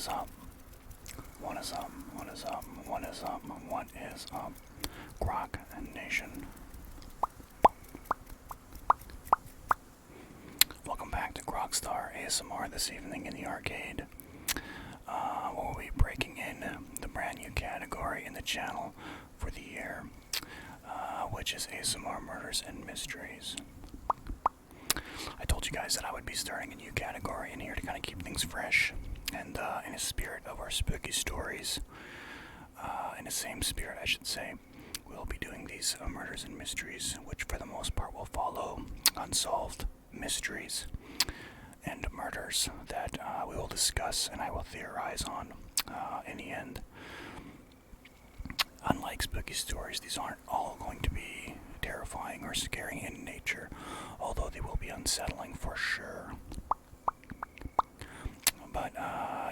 is up? What is up? What is up? What is up? What is up? Grocknation. Welcome back to Grockstar ASMR this evening in the arcade. We'll be breaking in the brand new category in the channel for the year, which is ASMR Murders and Mysteries. I told you guys that I would be starting a new category in here to kind of keep things fresh, and in the spirit of our spooky stories, in the same spirit I should say, we'll be doing these murders and mysteries, which for the most part will follow unsolved mysteries and murders that we will discuss and I will theorize on in the end. Unlike spooky stories, these aren't all going to be terrifying or scary in nature, although they will be unsettling for sure. But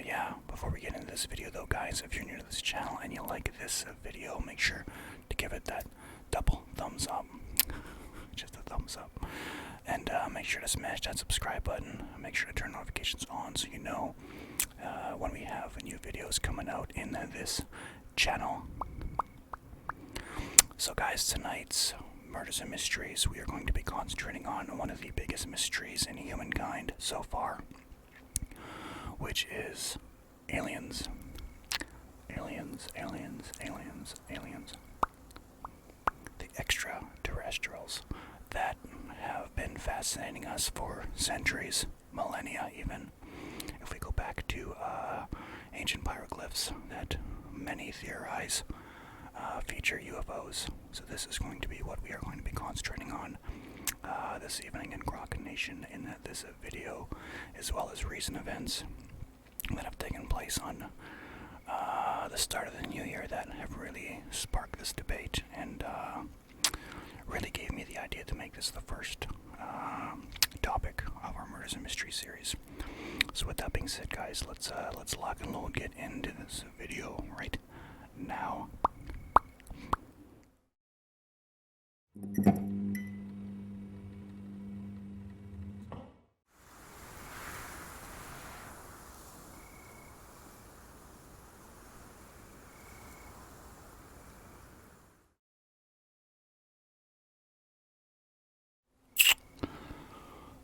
yeah, before we get into this video though, guys, if you're new to this channel and you like this video, make sure to give it that double thumbs up. Just a thumbs up. And make sure to smash that subscribe button. Make sure to turn notifications on so you know when we have new videos coming out in this channel. So guys, tonight's Murders and Mysteries, we are going to be concentrating on one of the biggest mysteries in humankind so far, which is aliens. Aliens, aliens, aliens, aliens. The extraterrestrials that have been fascinating us for centuries, millennia even. If we go back to ancient hieroglyphs that many theorize feature UFOs. So this is going to be what we are going to be concentrating on this evening in Grocknation in this video, as well as recent events that have taken place on the start of the new year that have really sparked this debate and really gave me the idea to make this the first topic of our Murders and Mystery series. So with that being said, guys, let's lock and load, get into this video right now.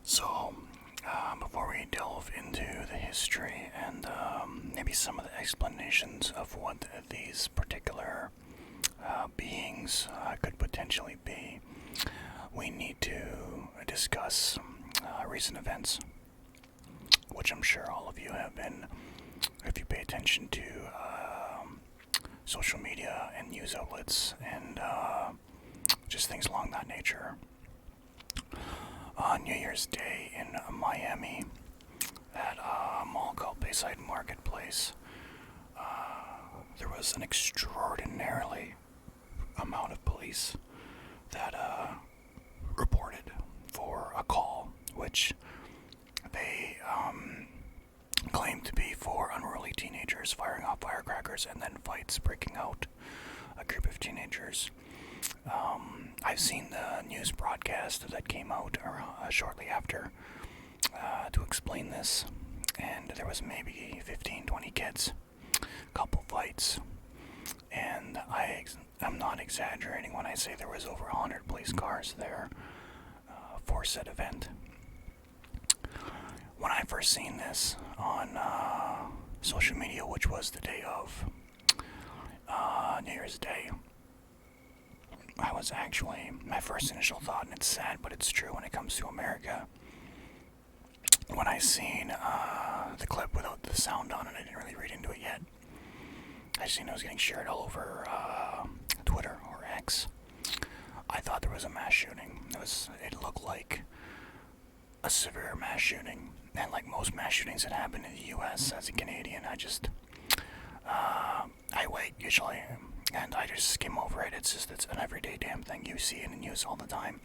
So, before we delve into the history and maybe some of the explanations of what these particular beings could potentially be, we need to discuss recent events, which I'm sure all of you have been, if you pay attention to social media and news outlets and just things along that nature. On New Year's Day in Miami, at a mall called Bayside Marketplace, there was an extraordinarily amount of police that reported for a call, which they claimed to be for unruly teenagers firing off firecrackers and then fights breaking out. A group of teenagers. I've seen the news broadcast that came out shortly after to explain this, and there was maybe 15-20 kids, couple fights, and I'm not exaggerating when I say there was over 100 police cars there for said event. When I first seen this on social media, which was the day of New Year's Day, I was actually, my first initial thought, and it's sad, but it's true when it comes to America, when I seen the clip without the sound on it, I didn't really read into it yet. I seen it was getting shared all over Twitter or X. I thought there was a mass shooting. It looked like a severe mass shooting, and like most mass shootings that happen in the U.S. as a Canadian, I wait usually, and I just skim over it. It's an everyday damn thing you see in the news all the time,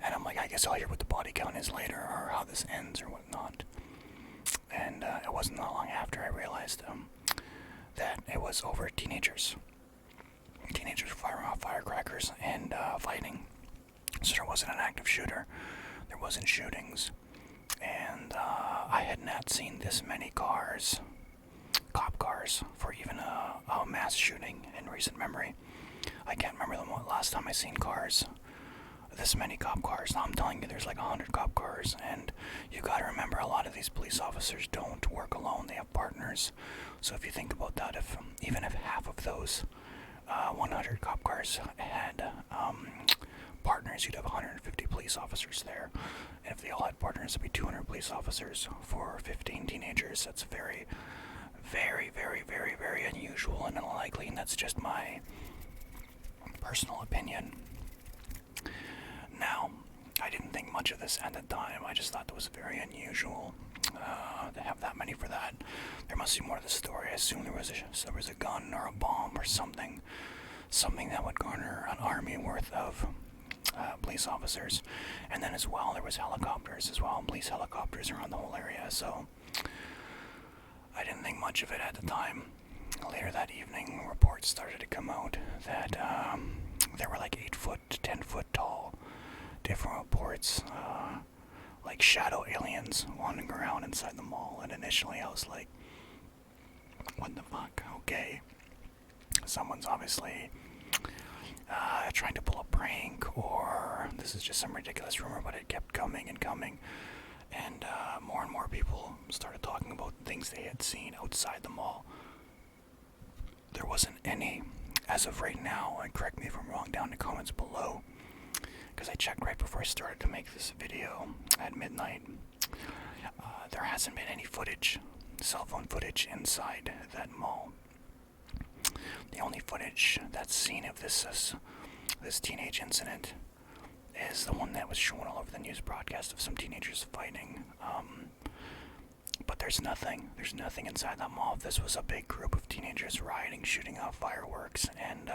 and I'm like, I guess I'll hear what the body count is later, or how this ends, or whatnot. And it wasn't that long after I realized that it was over teenagers. Teenagers were firing off firecrackers and fighting. So there wasn't an active shooter. There wasn't shootings. And I had not seen this many cars cars for even a mass shooting in recent memory. I can't remember the last time I seen cars, this many cop cars. Now I'm telling you, there's like 100 cop cars, and you gotta remember, a lot of these police officers don't work alone. They have partners. So if you think about that, even if half of those 100 cop cars had partners, you'd have 150 police officers there. And if they all had partners, it'd be 200 police officers for 15 teenagers. That's very, very, very, very, very unusual and unlikely, and that's just my personal opinion. Now, I didn't think much of this at the time. I just thought it was very unusual to have that many for that. There must be more to the story. I assume there was a gun or a bomb or something that would garner an army worth of police officers. And then as well, there was helicopters as well, police helicopters around the whole area. So I didn't think much of it at the time. Later that evening, reports started to come out that there were like 8 foot to 10 foot tall different reports, like shadow aliens wandering around inside the mall. And initially I was like, what the fuck? Okay, someone's obviously trying to pull a prank, or this is just some ridiculous rumor. But it kept coming and coming, and more and more people started talking about things they had seen outside the mall. There wasn't any, as of right now, and correct me if I'm wrong down in the comments below, because I checked right before I started to make this video at midnight. There hasn't been any footage, cell phone footage, inside that mall. The only footage that's seen of this teenage incident is the one that was shown all over the news broadcast of some teenagers fighting. But there's nothing inside that mall. This was a big group of teenagers rioting, shooting off fireworks, and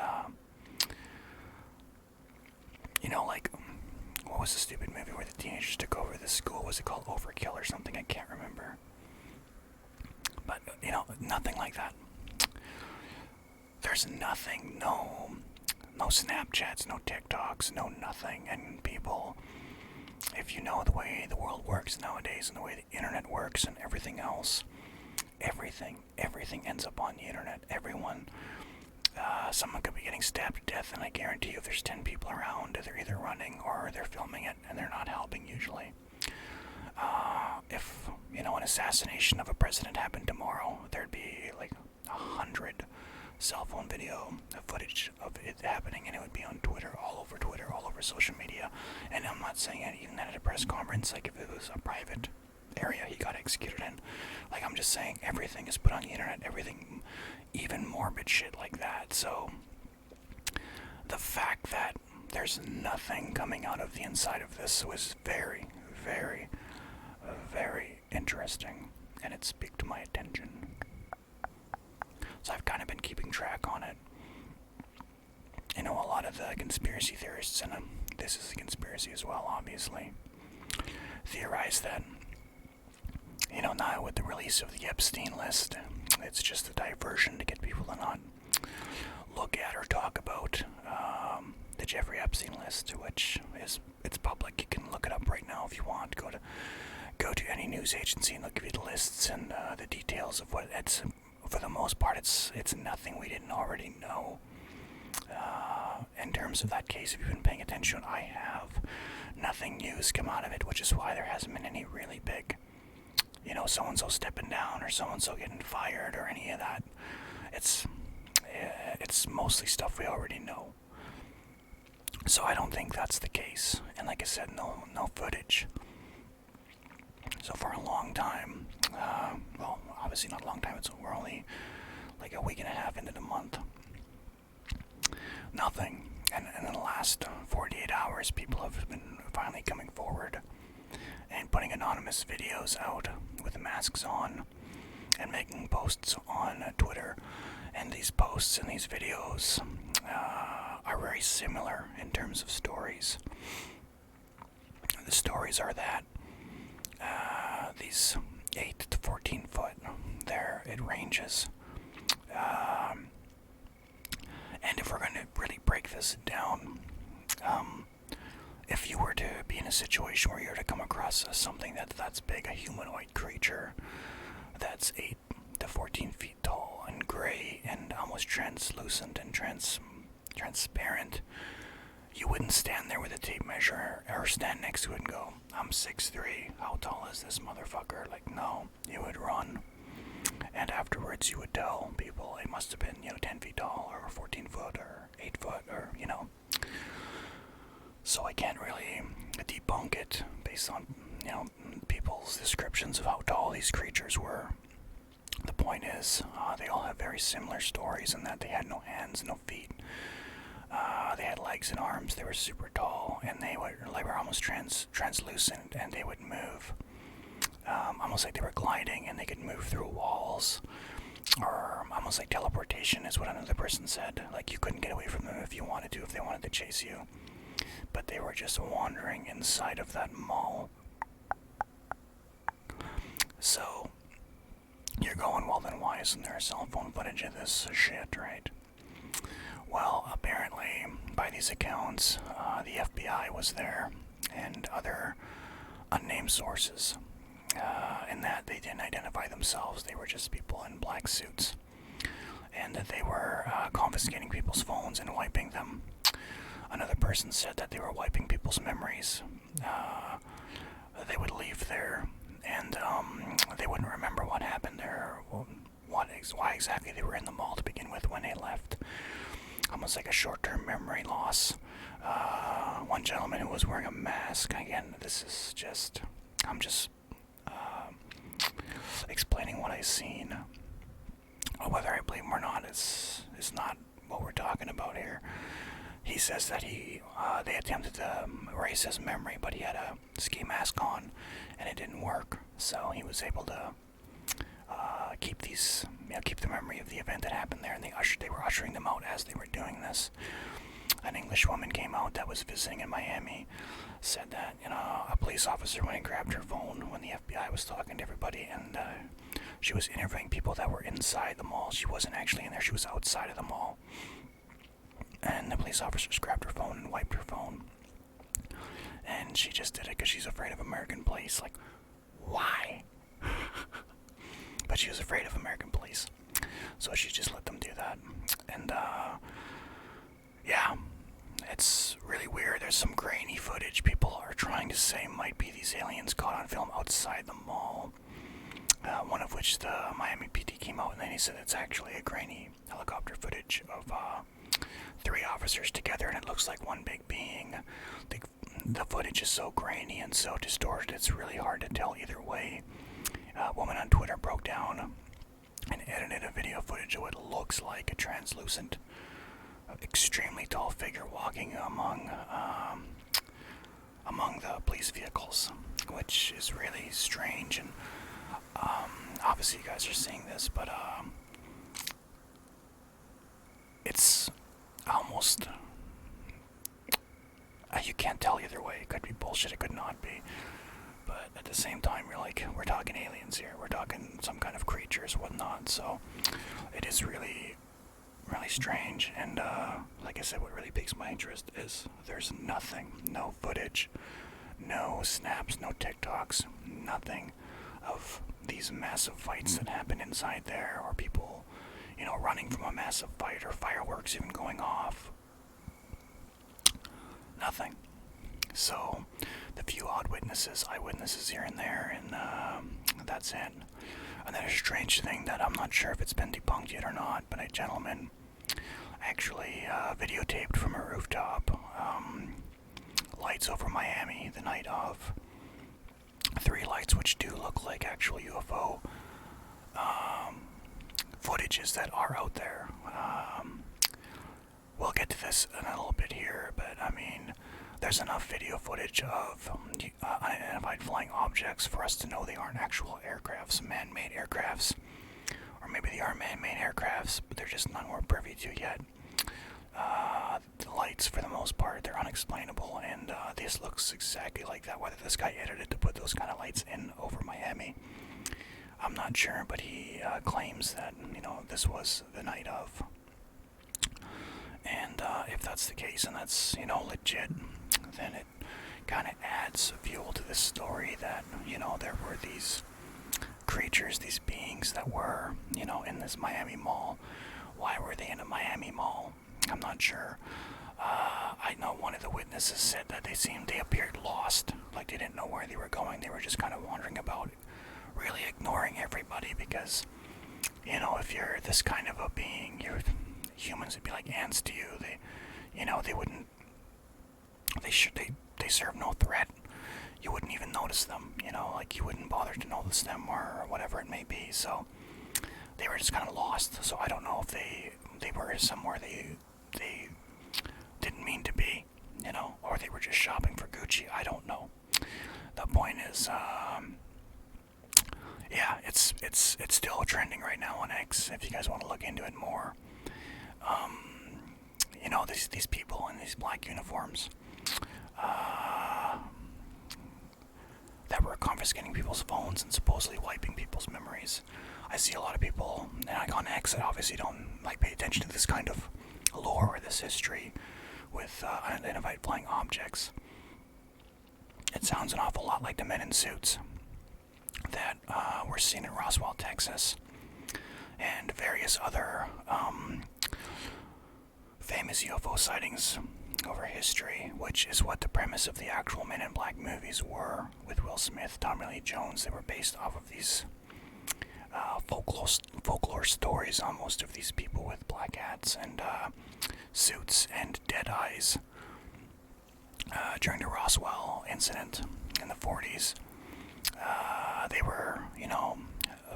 like, what was the stupid movie where the teenagers took over the school? Was it called Overkill or something? I can't remember. But, nothing like that. There's nothing, no Snapchats, no TikToks, no nothing. And people, if you know the way the world works nowadays and the way the internet works and everything else, everything ends up on the internet. Someone could be getting stabbed to death, and I guarantee you if there's 10 people around, they're either running or they're filming it, and they're not helping usually. If, an assassination of a president happened tomorrow, there'd be like 100 cell phone video footage of it happening, and it would be on Twitter, all over social media. And I'm not saying it even at a press conference, like if it was a private area he got executed in. Like, I'm just saying everything is put on the internet, everything, even morbid shit like that. So the fact that there's nothing coming out of the inside of this was very, very, very interesting, and it speaks to my attention. So I've kind of been keeping track on it. A lot of the conspiracy theorists, and this is a conspiracy as well, obviously, theorize that, now with the release of the Epstein list, it's just a diversion to get people to not look at or talk about the Jeffrey Epstein list, which it's public. You can look it up right now if you want. Go to any news agency and they'll give you the lists and the details of what it's. For the most part, it's nothing we didn't already know. In terms of that case, if you've been paying attention, I have. Nothing new's come out of it, which is why there hasn't been any really big, so-and-so stepping down or so-and-so getting fired or any of that. It's mostly stuff we already know. So I don't think that's the case. And like I said, no footage. So for a long time, well, obviously not a long time, we're only like a week and a half into the month. Nothing. And in the last 48 hours, people have been finally coming forward and putting anonymous videos out with masks on and making posts on Twitter. And these posts and these videos are very similar in terms of stories. The stories are that these 8 to 14 foot, it ranges. And if we're going to really break this down, if you were to be in a situation where you were to come across something that's big, a humanoid creature that's 8 to 14 feet tall, translucent and transparent. You wouldn't stand there with a tape measure or stand next to it and go, I'm 6'3", how tall is this motherfucker? Like, no, you would run. And afterwards you would tell people it must have been, 10 feet tall or 14 foot or 8 foot or, So I can't really debunk it based on, people's descriptions of how tall these creatures were. The point is, they all have very similar stories in that they had no hands, no feet. They had legs and arms. They were super tall, and they were almost translucent, and they would move, almost like they were gliding, and they could move through walls, or almost like teleportation is what another person said. Like you couldn't get away from them if you wanted to, if they wanted to chase you. But they were just wandering inside of that mall. So you're going, well then why isn't there cell phone footage of this shit, right? Well, apparently, by these accounts, the FBI was there, and other unnamed sources, in that they didn't identify themselves. They were just people in black suits, and that they were confiscating people's phones and wiping them. Another person said that they were wiping people's memories. They would leave there, and they wouldn't remember what happened there, why exactly they were in the mall to begin with when they left. Almost like a short-term memory loss. One gentleman who was wearing a mask, again, I'm just explaining what I've seen. Whether I believe him or not is not what we're talking about here. He says that they attempted to erase his memory, but he had a ski mask on, and it didn't work. So he was able to keep the memory of the event that happened there, and they were ushering them out as they were doing this. An English woman came out that was visiting in Miami, said that a police officer went and grabbed her phone when the FBI was talking to everybody, and she was interviewing people that were inside the mall. She wasn't actually in there; she was outside of the mall. And the police officers grabbed her phone and wiped her phone, and she just did it because she's afraid of American police. Like, why? But she was afraid of American police, so she just let them do that. And yeah, it's really weird. There's some grainy footage people are trying to say might be these aliens caught on film outside the mall. One of which the Miami PD came out, and then he said it's actually a grainy helicopter footage of 3 officers together, and it looks like one big being. The footage is so grainy and so distorted, it's really hard to tell either way. A woman on Twitter broke down and edited a video footage of what looks like a translucent, extremely tall figure walking among the police vehicles, which is really strange. And obviously you guys are seeing this, but it's almost, you can't tell either way. It could be bullshit, it could not be. But at the same time, we're talking aliens here. We're talking some kind of creatures, whatnot. So it is really, really strange. And like I said, what really piques my interest is there's nothing, no footage, no snaps, no TikToks, nothing of these massive fights that happen inside there, or people, running from a massive fight, or fireworks even going off. Nothing. So, the few eyewitnesses here and there, and that's it. And then a strange thing that I'm not sure if it's been debunked yet or not, but a gentleman actually videotaped from a rooftop lights over Miami the night of. 3 lights which do look like actual UFO footages that are out there. We'll get to this in a little bit here, but I mean, there's enough video footage of unidentified flying objects for us to know they aren't actual aircrafts, man-made aircrafts, or maybe they are man-made aircrafts, but they're just none we're privy to yet. The lights, for the most part, they're unexplainable, and this looks exactly like that. Whether this guy edited to put those kind of lights in over Miami, I'm not sure, but he claims that, this was the night of. And if that's the case, and that's, legit, then it kind of adds fuel to this story that, there were these creatures, these beings that were, in this Miami mall Why were they in a Miami mall? I'm not sure. I know one of the witnesses said that they appeared lost, like they didn't know where they were going. They were just kind of wandering about, really ignoring everybody because, if you're this kind of a being, humans would be like ants to you. They wouldn't. They serve no threat. You wouldn't even notice them. Like you wouldn't bother to notice them or whatever it may be. So they were just kind of lost. So I don't know if they were somewhere they didn't mean to be, or they were just shopping for Gucci. I don't know. The point is, yeah, it's still trending right now on X. If you guys want to look into it more, these people in these black uniforms that were confiscating people's phones and supposedly wiping people's memories. I see a lot of people, and on X, that obviously don't pay attention to this kind of lore or this history with unidentified flying objects. It sounds an awful lot like the men in suits that were seen in Roswell, Texas, and various other famous UFO sightings over history, which is what the premise of the actual Men in Black movies were, with Will Smith, Tommy Lee Jones. They were based off of these folklore stories, almost, of these people with black hats and suits and dead eyes during the Roswell incident in the 40s. They were,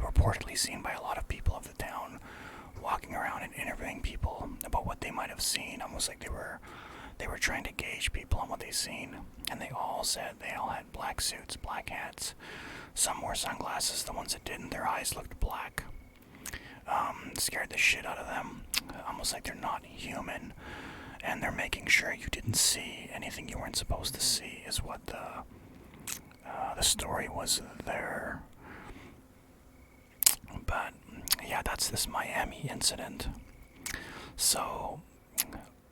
reportedly seen by a lot of people of the town, walking around and interviewing people about what they might have seen, almost like they were trying to gauge people on what they've seen. And they all said they all had black suits, black hats. Some wore sunglasses. The ones that didn't, their eyes looked black. Scared the shit out of them, almost like they're not human. And they're making sure you didn't see anything you weren't supposed to see, is what the story was there. But yeah, that's this Miami incident. So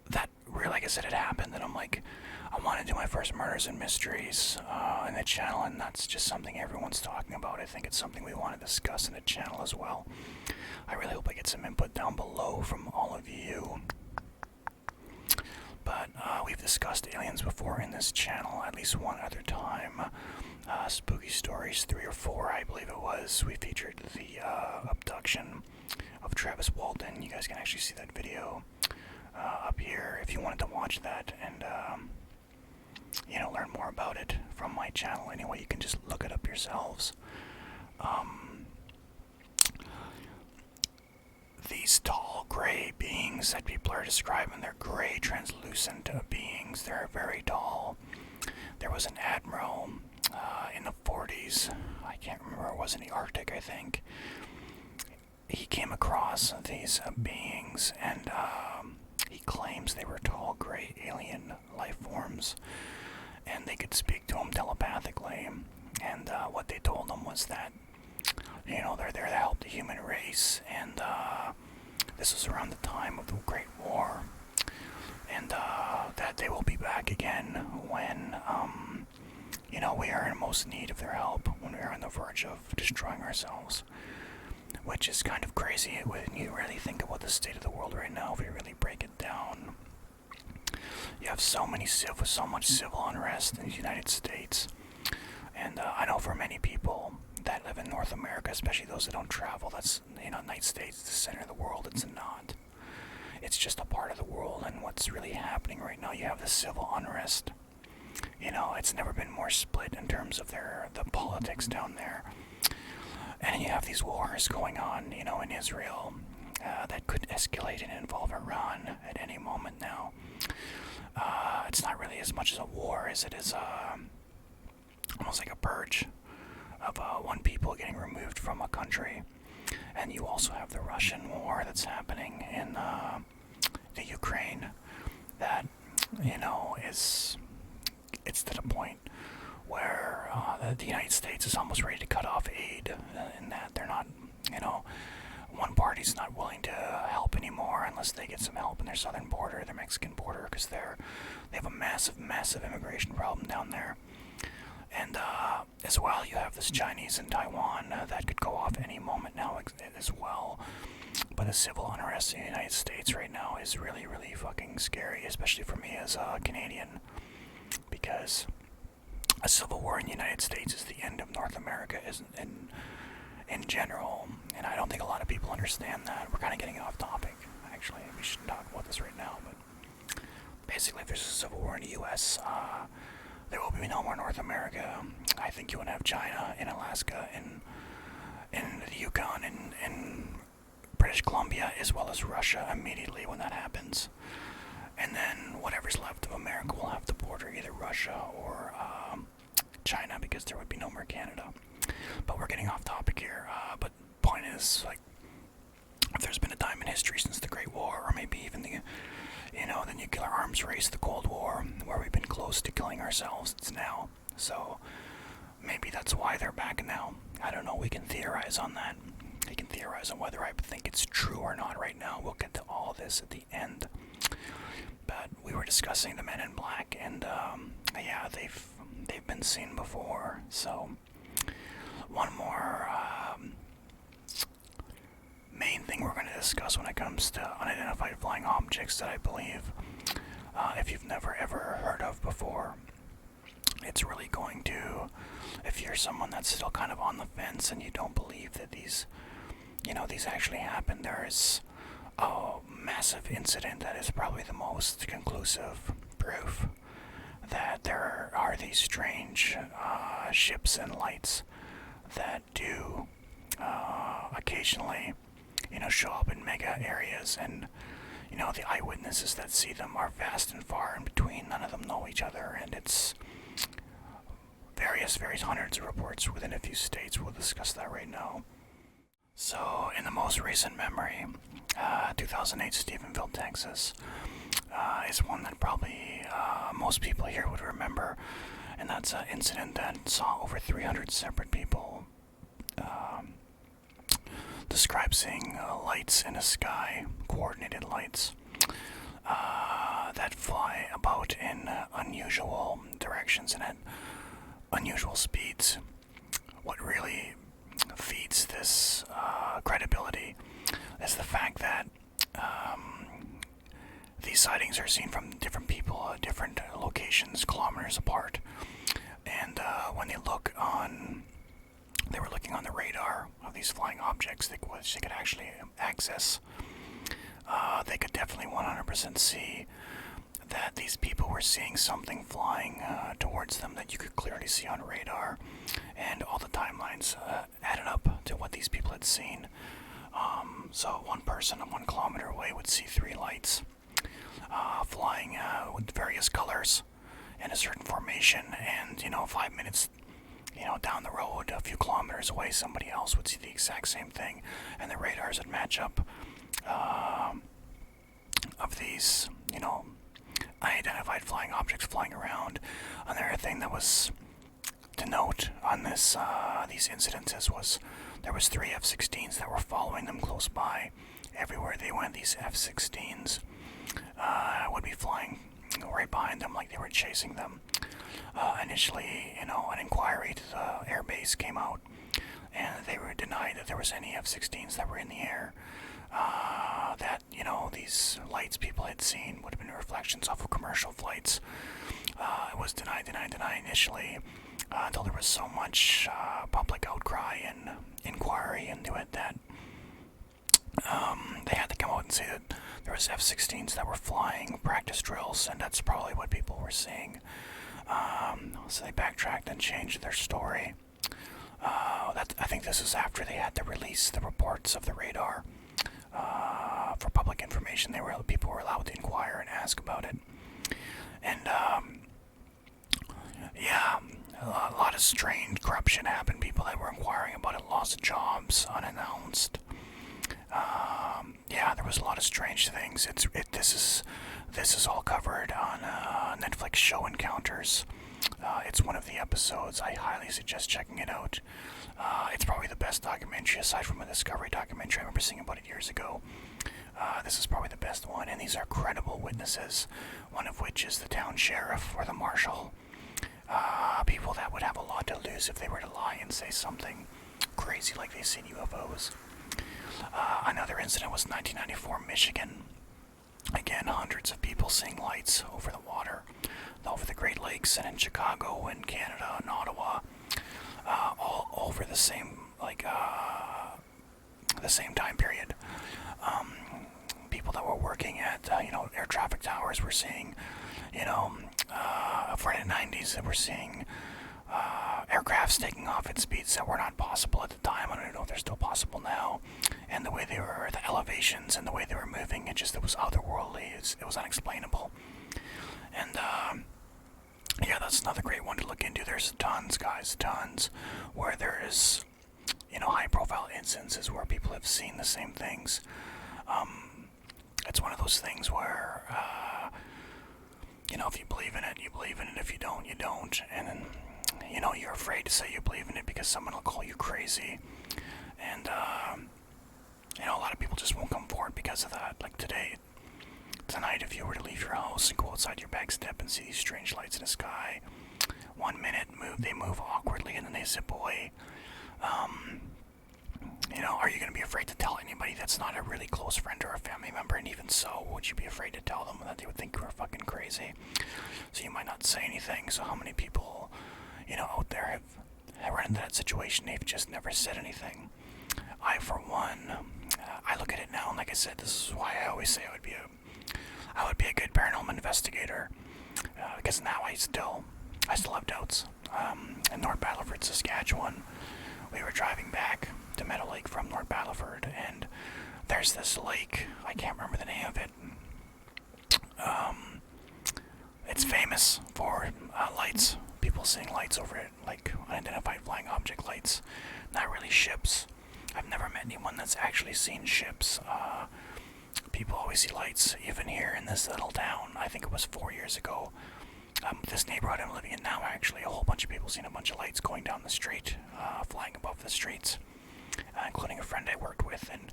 that really, like I said, it happened, and I'm like, I want to do my first murders and mysteries in the channel, and that's just something everyone's talking about. I think it's something we want to discuss in the channel as well. I really hope I get some input down below from all of you. But we've discussed aliens before in this channel, at least one other time. Spooky Stories 3 or 4, I believe it was. We featured the abduction of Travis Walton. You guys can actually see that video up here if you wanted to watch that and learn more about it from my channel. Anyway, you can just look it up yourselves. These tall gray beings that people are describing, they're gray translucent beings. They're very tall. There was an admiral in the 40s, I can't remember, it was in the Arctic, I think. He came across these beings, and he claims they were tall gray alien life forms, and they could speak to him telepathically. And what they told him was that, they're there to help the human race, and this was around the time of the Great War, and that they will be back again when we are in most need of their help, when we are on the verge of destroying ourselves. Which is kind of crazy when you really think about the state of the world right now, if we really break it down. You have so much civil unrest in the United States. And I know for many people that live in North America, especially those that don't travel, that's, United States, the center of the world. It's not. It's just a part of the world, and what's really happening right now, you have the civil unrest. It's never been more split in terms of the politics down there. And you have these wars going on, in Israel, that could escalate and involve Iran at any moment now. It's not really as much as a war as it is almost like a purge of one people getting removed from a country. And you also have the Russian war that's happening in the Ukraine that, it's to the point where the United States is almost ready to cut off aid, in that they're not, one party's not willing to help anymore unless they get some help in their southern border, their Mexican border, because they have a massive immigration problem down there. And as well, you have this Chinese in Taiwan that could go off any moment now as well. But the civil unrest in the United States right now is really, really fucking scary, especially for me as a Canadian, because a civil war in the United States is the end of North America in general, and I don't think a lot of people understand that. We're kind of getting off topic, actually. We shouldn't talk about this right now, but basically if there's a civil war in the U.S., there will be no more North America. I think you would have China and Alaska and the Yukon and British Columbia, as well as Russia, immediately when that happens. And then whatever's left of America will have to border either Russia or China, because there would be no more Canada. But we're getting off topic here. But point is, like, if there's been a time in history since the Great War, or maybe even the nuclear arms race, the Cold War, where we've been close to killing ourselves, it's now. So maybe that's why they're back now. I don't know. We can theorize on that. We can theorize on whether I think it's true or not right now. We'll get to all this at the end. But we were discussing the Men in Black, and yeah, they've been seen before. So one more main thing we're going to discuss when it comes to unidentified flying objects that I believe, if you've never ever heard of before, it's really going to, if you're someone that's still kind of on the fence and you don't believe that these actually happen, there is a massive incident that is probably the most conclusive proof that there are these strange ships and lights that do occasionally, show up in mega areas, and the eyewitnesses that see them are vast and far in between. None of them know each other, and it's various hundreds of reports within a few states. We'll discuss that right now. So, in the most recent memory, 2008 Stephenville, Texas, is one that probably most people here would remember, and that's an incident that saw over 300 separate people describe seeing lights in the sky, coordinated lights, that fly about in unusual directions and at unusual speeds. What really feeds this credibility is the fact that these sightings are seen from different people at different locations, kilometers apart. And when they were looking on the radar of these flying objects, they could actually access. They could definitely 100% see that these people were seeing something flying towards them that you could clearly see on radar, and all the timelines added up to what these people had seen. So one person 1 kilometer away would see 3 lights flying with various colors in a certain formation, and 5 minutes down the road, a few kilometers away, somebody else would see the exact same thing, and the radars would match up of these unidentified flying objects flying around. Another thing that was to note on these incidences was there was 3 F-16s that were following them close by. Everywhere they went, these F-16s would be flying right behind them like they were chasing them. Initially, an inquiry to the air base came out, and they were denied that there was any F-16s that were in the air. That these lights people had seen would have been reflections off of commercial flights. It was denied initially, until there was so much public outcry and inquiry into it that they had to come out and say that there was F-16s that were flying practice drills, and that's probably what people were seeing. So they backtracked and changed their story. I think this is after they had to release the reports of the radar for public information. People were allowed to inquire and ask about it, and yeah, a lot of strange corruption happened. People that were inquiring about it lost jobs unannounced. Yeah, there was a lot of strange things. This is all covered on Netflix show Encounters. It's one of the episodes. I highly suggest checking it out. It's probably the best documentary, aside from a Discovery documentary I remember seeing about it years ago. This is probably the best one, and these are credible witnesses, one of which is the town sheriff or the marshal. People that would have a lot to lose if they were to lie and say something crazy like they've seen UFOs. Another incident was 1994 Michigan. Again, hundreds of people seeing lights over the water, over the Great Lakes, and in Chicago and Canada and Ottawa, all over the same the same time period. People that were working at air traffic towers were seeing, Friday night 90s that we're seeing aircrafts taking off at speeds that were not possible at the time. I don't even know if they're still possible now. And the way they were, the elevations and the way they were moving, it was otherworldly. It was unexplainable. And yeah, that's another great one to look into. There's tons, guys, tons, where there is, high-profile instances where people have seen the same things. It's one of those things where, if you believe in it, you believe in it. If you don't, you don't. And then, you're afraid to say you believe in it because someone will call you crazy. And, a lot of people just won't come forward because of that. Like tonight, if you were to leave your house and go outside your back step and see these strange lights in the sky, 1 minute they move awkwardly and then they zip away. Are you going to be afraid to tell anybody that's not a really close friend or a family member? And even so, would you be afraid to tell them that they would think you were fucking crazy? So you might not say anything. So how many people, out there have run into that situation? They've just never said anything. I, for one, I look at it now, and like I said, this is why I always say I would be a good paranormal investigator, because now I still have doubts. In North Battleford, Saskatchewan, we were driving back to Meadow Lake from North Battleford, and there's this lake. I can't remember the name of it. It's famous for lights. People seeing lights over it, like unidentified flying object lights. Not really ships. I've never met anyone that's actually seen ships. People always see lights, even here in this little town. I think it was 4 years ago. This neighborhood I'm living in now, actually, a whole bunch of people seen a bunch of lights going down the street, flying above the streets, including a friend I worked with, and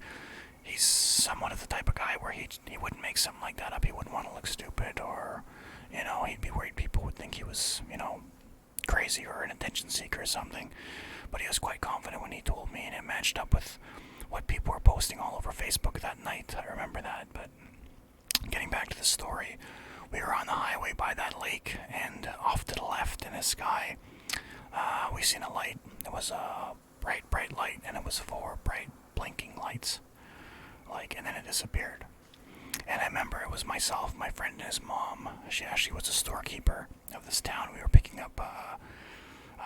he's somewhat of the type of guy where he wouldn't make something like that up. He wouldn't want to look stupid, or, he'd be worried people would think he was, crazy or an attention seeker or something. But he was quite confident when he told me, and it matched up with what people were posting all over Facebook that night. I remember that. But getting back to the story, we were on the highway by that lake, and off to the left in the sky, we seen a light. It was a bright light, and it was 4 bright blinking lights, and then it disappeared. And I remember it was myself, my friend, and his mom. She actually was a storekeeper of this town. We were picking up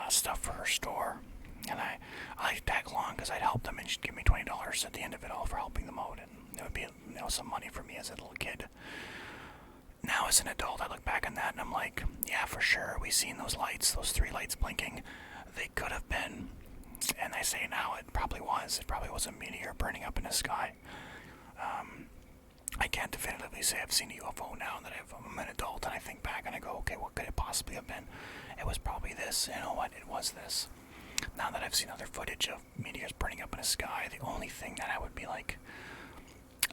stuff for her store, and I liked to tag along because I'd help them, and she'd give me $20 at the end of it all for helping them out, and it would be some money for me as a little kid. Now as an adult, I look back on that and I'm like, yeah, for sure, we seen those lights, those 3 lights blinking. They could have been, and I say now, it probably was a meteor burning up in the sky. I can't definitively say I've seen a UFO now that I'm an adult, and I think back and I go, okay, what could it possibly have been? It was probably this. You know what? It was this. Now that I've seen other footage of meteors burning up in the sky, the only thing that I would be like,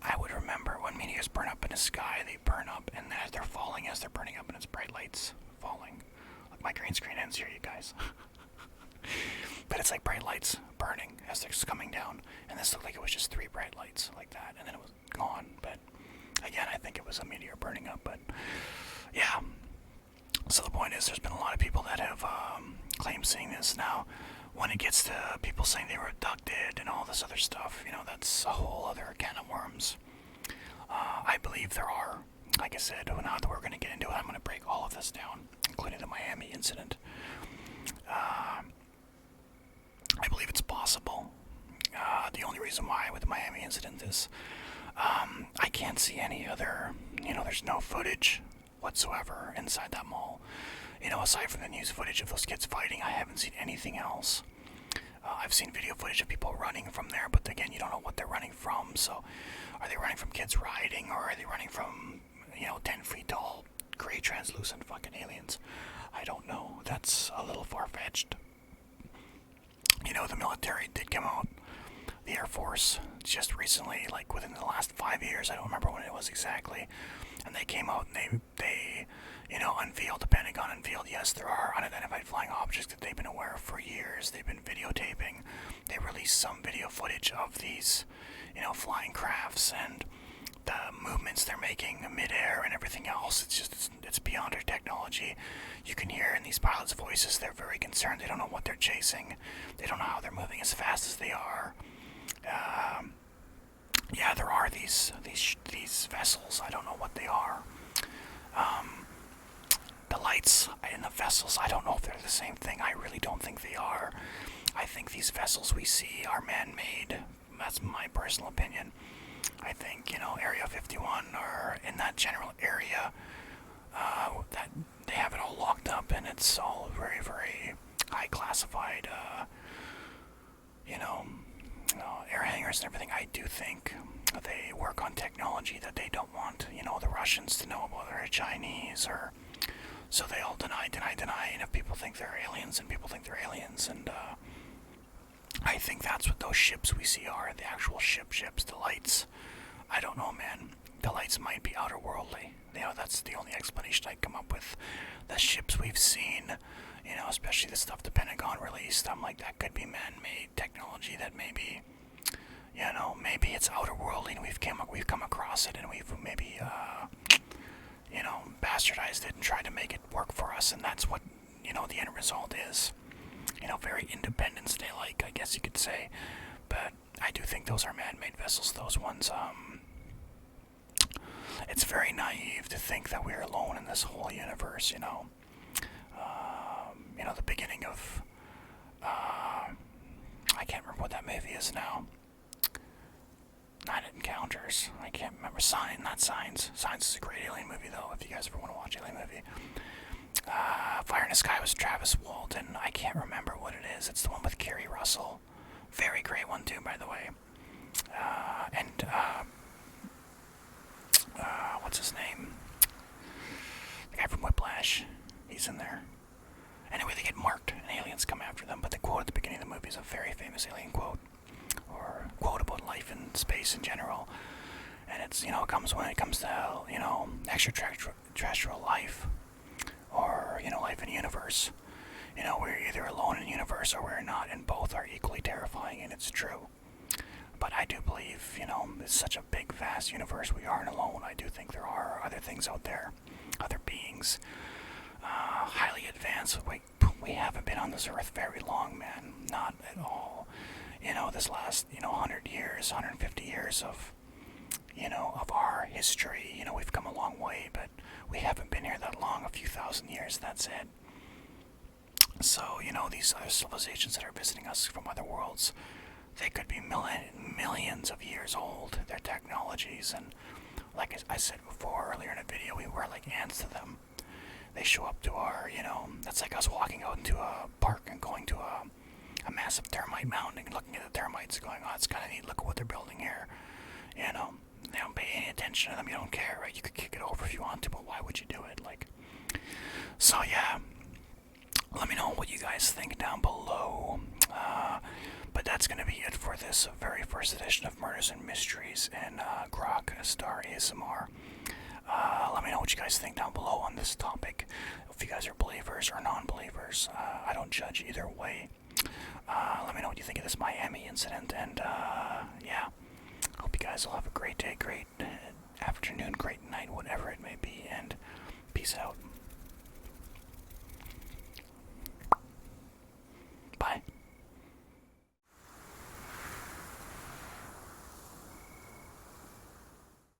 I would remember when meteors burn up in the sky, they burn up, and as they're falling, as they're burning up, and it's bright lights falling. Look, my green screen ends here, you guys. But it's like bright lights burning as they're coming down, and this looked like it was just 3 bright lights like that, and then it was gone. But again, I think it was a meteor burning up. But yeah, so the point is, there's been a lot of people that have claimed seeing this. Now, when it gets to people saying they were abducted and all this other stuff, that's a whole other can of worms. I believe there are. Like I said, now that we're going to get into it, I'm going to break all of this down, including the Miami incident. I believe it's possible. The only reason why with the Miami incident is I can't see any other, there's no footage whatsoever inside that mall. Aside from the news footage of those kids fighting, I haven't seen anything else. I've seen video footage of people running from there, but again, you don't know what they're running from. So are they running from kids riding, or are they running from, 10 feet tall, gray translucent fucking aliens? I don't know. That's a little far-fetched. The military did come out, the Air Force, just recently, like within the last 5 years, I don't remember when it was exactly, and they came out and they unveiled, the Pentagon unveiled, yes, there are unidentified flying objects that they've been aware of for years. They've been videotaping. They released some video footage of these, flying crafts and the movements they're making midair and everything else. It's beyond our technology. You can hear in these pilots' voices they're very concerned. They don't know what they're chasing. They don't know how they're moving as fast as they are. Yeah, there are these vessels. I don't know what they are. The lights in the vessels, I don't know if they're the same thing. I really don't think they are. I think these vessels we see are man-made. That's my personal opinion. I think, Area 51 or in that general area, that they have it all locked up and it's all very, very high classified, air hangars and everything. I do think they work on technology that they don't want, the Russians to know about, or Chinese, or so they all deny, and if people think they're aliens, and people think they're aliens, and I think that's what those ships we see are, the actual ships, the lights. I don't know, man. The lights might be outer-worldly. That's the only explanation I come up with. The ships we've seen, especially the stuff the Pentagon released, I'm like, that could be man-made technology that maybe, maybe it's outer-worldly and we've come across it and we've maybe, bastardized it and tried to make it work for us, and that's what, the end result is. Very Independence Day-like, I guess you could say. But I do think those are man-made vessels. Those ones, it's very naive to think that we're alone in this whole universe, the beginning of, I can't remember what that movie is now. Night Encounters. I can't remember. Not Signs. Signs is a great alien movie, though, if you guys ever want to watch an alien movie. Fire in the Sky was Travis Walton. I can't remember what it is. It's the one with Kerry Russell. Very great one, too, by the way. What's his name? The guy from Whiplash. He's in there. Anyway, they get marked, and aliens come after them, but the quote at the beginning of the movie is a very famous alien quote, or quote about life in space in general. And it's, it comes when it comes to, extraterrestrial life, or, life in the universe. We're either alone in the universe or we're not, and both are equally terrifying, and it's true. But I do believe, it's such a big, vast universe, we aren't alone. I do think there are other things out there, other beings, highly advanced. We haven't been on this earth very long, man. Not at all. This last, 100 years, 150 years of, of our history, we've come a long way, but we haven't been here that long, a few thousand years, that's it. So, these other civilizations that are visiting us from other worlds, they could be millions of years old, their technologies, and like I said before earlier in a video, we were like ants to them. They show up to our, that's like us walking out into a park and going to a massive termite mound and looking at the termites going, oh, it's kind of neat, look at what they're building here. They don't pay any attention to them, you don't care, right? You could kick it over if you want to, but why would you do it? So yeah, let me know what you guys think down below. But that's going to be it for this very first edition of Murders and Mysteries and Grockstar ASMR. Let me know what you guys think down below on this topic. If you guys are believers or non-believers, I don't judge either way. Let me know what you think of this Miami incident, and yeah, hope you guys will have a great day, great afternoon, great night, whatever it may be, and peace out.